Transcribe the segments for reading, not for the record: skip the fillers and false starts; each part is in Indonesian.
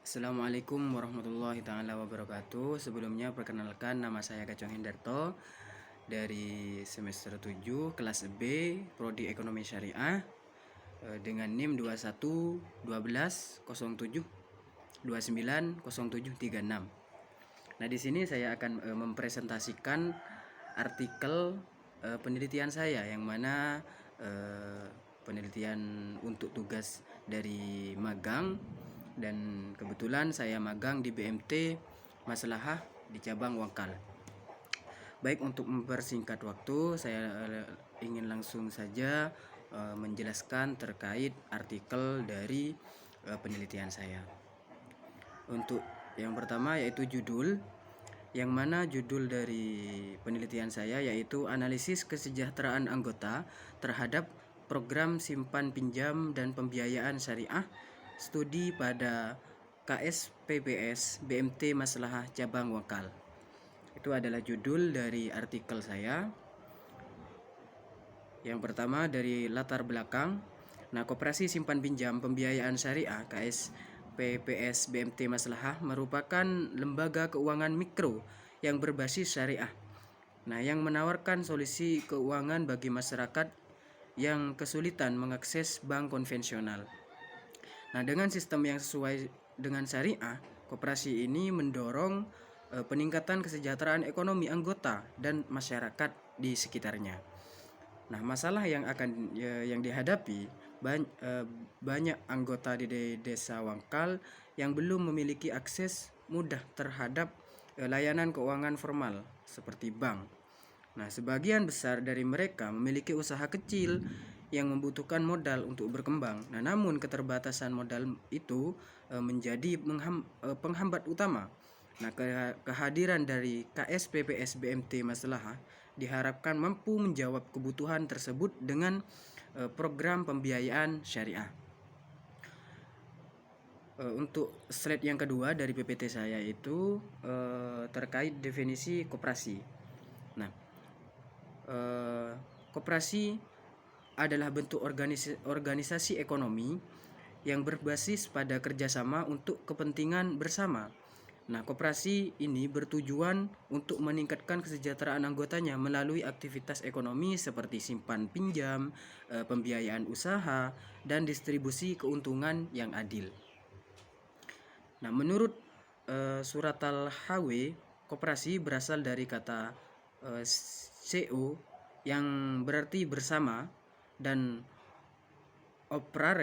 Assalamualaikum warahmatullahi taala wabarakatuh. Sebelumnya perkenalkan, nama saya Kacong Hendarto dari semester 7 kelas B Prodi Ekonomi Syariah dengan NIM 21 12 07 29 Nah, di sini saya akan mempresentasikan artikel penelitian saya yang mana penelitian untuk tugas dari magang, dan kebetulan saya magang di BMT Maslahah di cabang Wangkal. Baik, untuk mempersingkat waktu, saya ingin langsung saja menjelaskan terkait artikel dari penelitian saya. Untuk yang pertama yaitu judul, yang mana judul dari penelitian saya yaitu analisis kesejahteraan anggota terhadap program simpan pinjam dan pembiayaan syariah studi pada KSPPS BMT Maslahah Cabang Wangkal. Itu adalah judul dari artikel saya. Yang pertama dari latar belakang. Nah, Koperasi Simpan Pinjam Pembiayaan Syariah KSPPS BMT Maslahah merupakan lembaga keuangan mikro yang berbasis syariah. Nah, yang menawarkan solusi keuangan bagi masyarakat yang kesulitan mengakses bank konvensional. Nah, dengan sistem yang sesuai dengan syariah, koperasi ini mendorong peningkatan kesejahteraan ekonomi anggota dan masyarakat di sekitarnya. Nah, masalah yang dihadapi banyak anggota di desa Wangkal yang belum memiliki akses mudah terhadap layanan keuangan formal seperti bank. Nah, sebagian besar dari mereka memiliki usaha kecil yang membutuhkan modal untuk berkembang. Nah, namun keterbatasan modal itu menjadi penghambat utama. Nah, kehadiran dari KSPPS BMT Maslahah diharapkan mampu menjawab kebutuhan tersebut dengan program pembiayaan syariah. Untuk slide yang kedua dari PPT saya itu terkait definisi koperasi. Nah, koperasi adalah bentuk organisasi ekonomi yang berbasis pada kerjasama untuk kepentingan bersama. Nah, koperasi ini bertujuan untuk meningkatkan kesejahteraan anggotanya melalui aktivitas ekonomi seperti simpan pinjam, pembiayaan usaha, dan distribusi keuntungan yang adil. Nah, menurut Surat Al-Hawi, koperasi berasal dari kata CO yang berarti bersama, dan oprar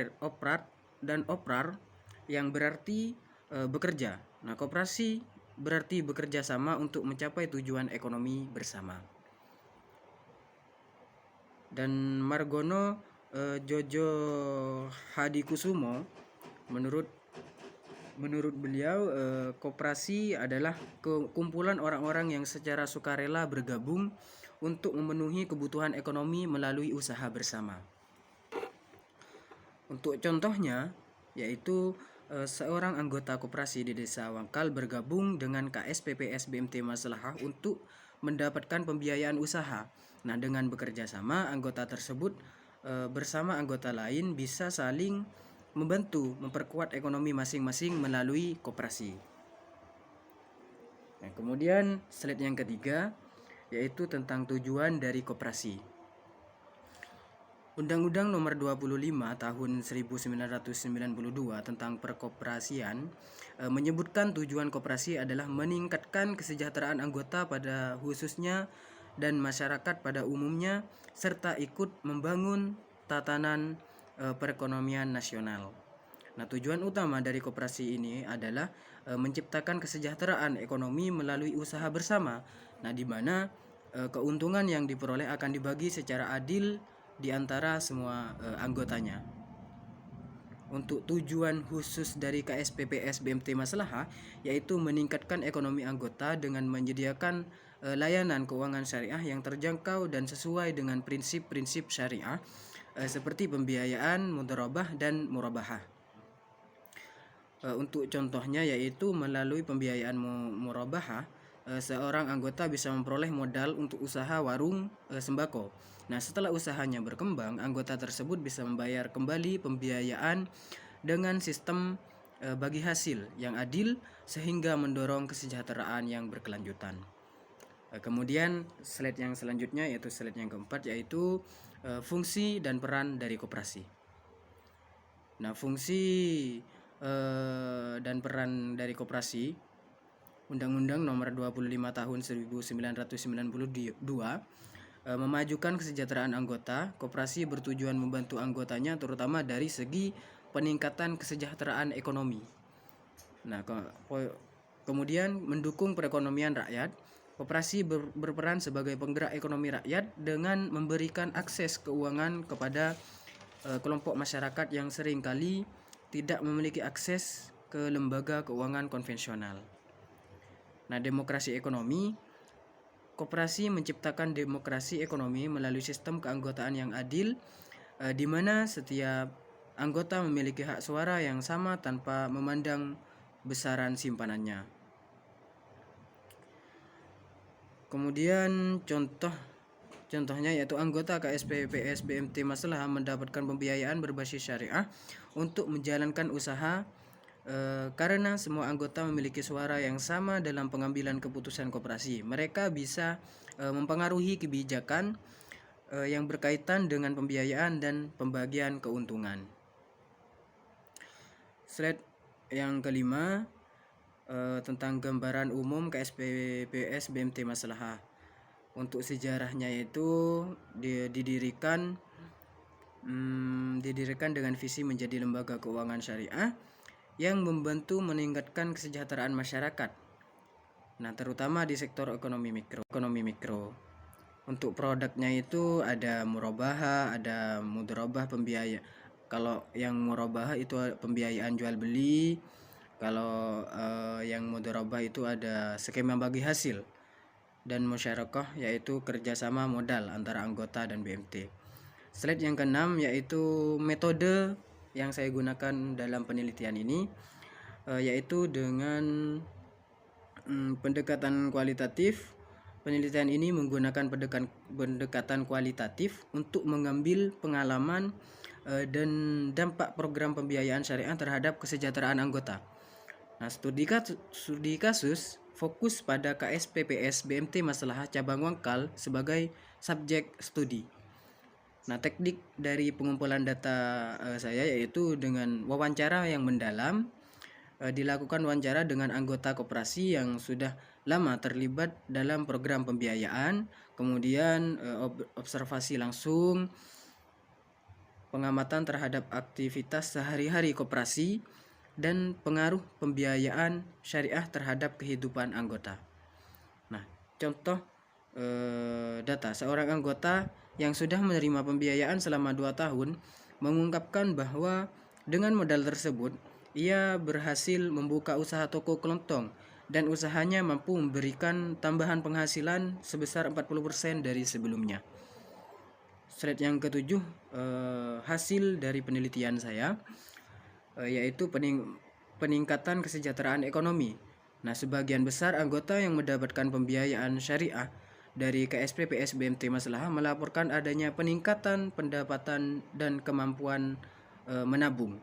yang berarti bekerja. Nah, koperasi berarti bekerja sama untuk mencapai tujuan ekonomi bersama. Dan Margono Jojo Hadikusumo, menurut beliau, koperasi adalah kumpulan orang-orang yang secara sukarela bergabung untuk memenuhi kebutuhan ekonomi melalui usaha bersama. Untuk contohnya yaitu seorang anggota koperasi di desa Wangkal bergabung dengan KSPPS BMT Maslahah untuk mendapatkan pembiayaan usaha. Nah, dengan bekerja sama, anggota tersebut bersama anggota lain bisa saling membantu memperkuat ekonomi masing-masing melalui koperasi. Nah, kemudian slide yang ketiga yaitu tentang tujuan dari koperasi. Undang-Undang Nomor 25 Tahun 1992 tentang Perkoperasian menyebutkan tujuan koperasi adalah meningkatkan kesejahteraan anggota pada khususnya dan masyarakat pada umumnya, serta ikut membangun tatanan perekonomian nasional. Nah, tujuan utama dari koperasi ini adalah menciptakan kesejahteraan ekonomi melalui usaha bersama. Nah, di mana keuntungan yang diperoleh akan dibagi secara adil di antara semua anggotanya. Untuk tujuan khusus dari KSPPS BMT Maslahah yaitu meningkatkan ekonomi anggota dengan menyediakan layanan keuangan syariah yang terjangkau dan sesuai dengan prinsip-prinsip syariah seperti pembiayaan, mudharabah, dan murabahah. Untuk contohnya yaitu melalui pembiayaan murabahah, seorang anggota bisa memperoleh modal untuk usaha warung sembako. Nah, setelah usahanya berkembang, anggota tersebut bisa membayar kembali pembiayaan dengan sistem bagi hasil yang adil sehingga mendorong kesejahteraan yang berkelanjutan. Kemudian slide yang selanjutnya yaitu slide yang keempat, yaitu fungsi dan peran dari koperasi. Nah, fungsi dan peran dari koperasi, Undang-Undang Nomor 25 Tahun 1992 memajukan kesejahteraan anggota. Koperasi bertujuan membantu anggotanya terutama dari segi peningkatan kesejahteraan ekonomi. Nah, kemudian mendukung perekonomian rakyat. Koperasi berperan sebagai penggerak ekonomi rakyat dengan memberikan akses keuangan kepada kelompok masyarakat yang seringkali tidak memiliki akses ke lembaga keuangan konvensional. Nah, demokrasi ekonomi. Koperasi menciptakan demokrasi ekonomi melalui sistem keanggotaan yang adil, di mana setiap anggota memiliki hak suara yang sama tanpa memandang besaran simpanannya. Kemudian contohnya yaitu anggota KSPPS BMT Maslahah mendapatkan pembiayaan berbasis syariah untuk menjalankan usaha karena semua anggota memiliki suara yang sama dalam pengambilan keputusan koperasi. Mereka bisa mempengaruhi kebijakan yang berkaitan dengan pembiayaan dan pembagian keuntungan. Slide yang kelima, tentang gambaran umum KSPPS BMT Maslahah. Untuk sejarahnya yaitu didirikan dengan visi menjadi lembaga keuangan syariah yang membantu meningkatkan kesejahteraan masyarakat. Nah, terutama di sektor ekonomi mikro. Untuk produknya itu ada murabahah, ada mudharabah pembiayaan. Kalau yang murabahah itu pembiayaan jual beli. Kalau yang mudharabah itu ada skema bagi hasil, dan musyarakah yaitu kerjasama modal antara anggota dan BMT. Slide yang keenam yaitu metode yang saya gunakan dalam penelitian ini, yaitu dengan pendekatan kualitatif. Penelitian ini menggunakan pendekatan kualitatif untuk mengambil pengalaman dan dampak program pembiayaan syariah terhadap kesejahteraan anggota. Nah, studi kasus fokus pada KSPPS BMT Maslahah cabang Wangkal sebagai subjek studi. Nah, teknik dari pengumpulan data saya yaitu dengan wawancara yang mendalam. Dilakukan wawancara dengan anggota koperasi yang sudah lama terlibat dalam program pembiayaan, kemudian observasi langsung, pengamatan terhadap aktivitas sehari-hari koperasi, dan pengaruh pembiayaan syariah terhadap kehidupan anggota. Nah, contoh data seorang anggota yang sudah menerima pembiayaan selama 2 tahun mengungkapkan bahwa dengan modal tersebut ia berhasil membuka usaha toko kelontong dan usahanya mampu memberikan tambahan penghasilan sebesar 40% dari sebelumnya. Slide yang ketujuh, hasil dari penelitian saya, yaitu peningkatan kesejahteraan ekonomi. Nah, sebagian besar anggota yang mendapatkan pembiayaan syariah dari KSPPS BMT Maslahah melaporkan adanya peningkatan pendapatan dan kemampuan menabung.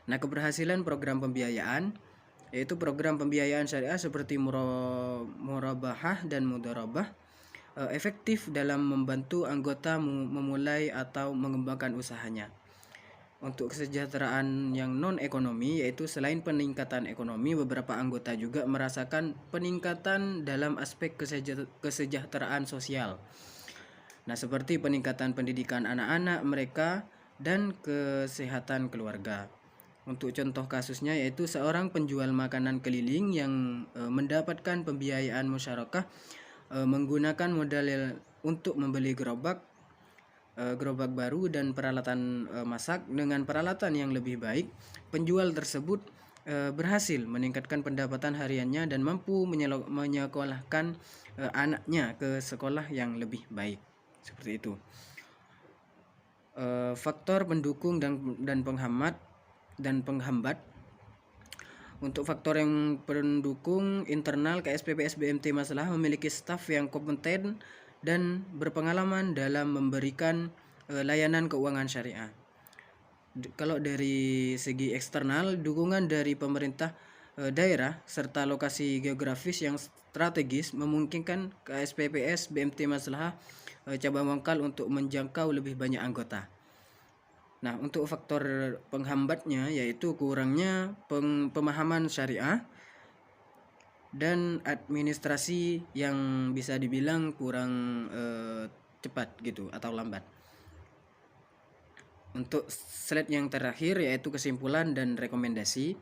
Nah, keberhasilan program pembiayaan yaitu program pembiayaan syariah seperti murabahah dan mudharabah efektif dalam membantu anggota memulai atau mengembangkan usahanya. Untuk kesejahteraan yang non-ekonomi, yaitu selain peningkatan ekonomi, beberapa anggota juga merasakan peningkatan dalam aspek kesejahteraan sosial. Nah, seperti peningkatan pendidikan anak-anak mereka dan kesehatan keluarga. Untuk contoh kasusnya yaitu seorang penjual makanan keliling yang mendapatkan pembiayaan musyarakah menggunakan modal untuk membeli gerobak baru dan peralatan masak dengan peralatan yang lebih baik. Penjual tersebut berhasil meningkatkan pendapatan hariannya dan mampu menyekolahkan anaknya ke sekolah yang lebih baik. Seperti itu. Faktor pendukung dan penghambat. Untuk faktor yang pendukung internal, KSPPS BMT Maslahah memiliki staf yang kompeten dan berpengalaman dalam memberikan layanan keuangan syariah. Kalau dari segi eksternal, dukungan dari pemerintah daerah serta lokasi geografis yang strategis memungkinkan KSPPS BMT Maslahah cabang Wangkal untuk menjangkau lebih banyak anggota. Nah, untuk faktor penghambatnya yaitu kurangnya pemahaman syariah dan administrasi yang bisa dibilang kurang cepat gitu atau lambat. Untuk slide yang terakhir yaitu kesimpulan dan rekomendasi.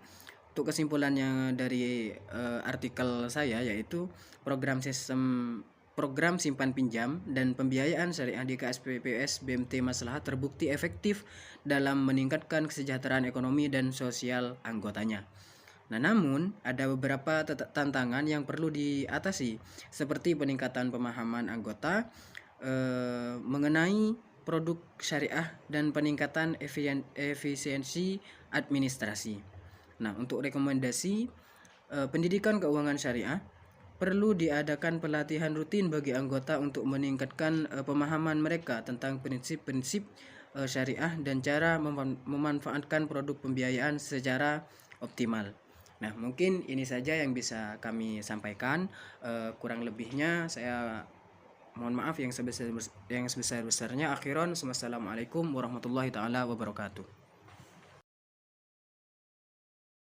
Untuk kesimpulannya dari artikel saya yaitu program simpan pinjam dan pembiayaan syariah di KSPPS BMT Maslahah terbukti efektif dalam meningkatkan kesejahteraan ekonomi dan sosial anggotanya. Nah, namun ada beberapa tantangan yang perlu diatasi seperti peningkatan pemahaman anggota mengenai produk syariah dan peningkatan efisiensi administrasi. Nah, untuk rekomendasi pendidikan keuangan syariah perlu diadakan pelatihan rutin bagi anggota untuk meningkatkan pemahaman mereka tentang prinsip-prinsip syariah dan cara memanfaatkan produk pembiayaan secara optimal. Nah, mungkin ini saja yang bisa kami sampaikan. Kurang lebihnya saya mohon maaf yang sebesar-besarnya. Akhiran, wassalamualaikum warahmatullahi taala wabarakatuh.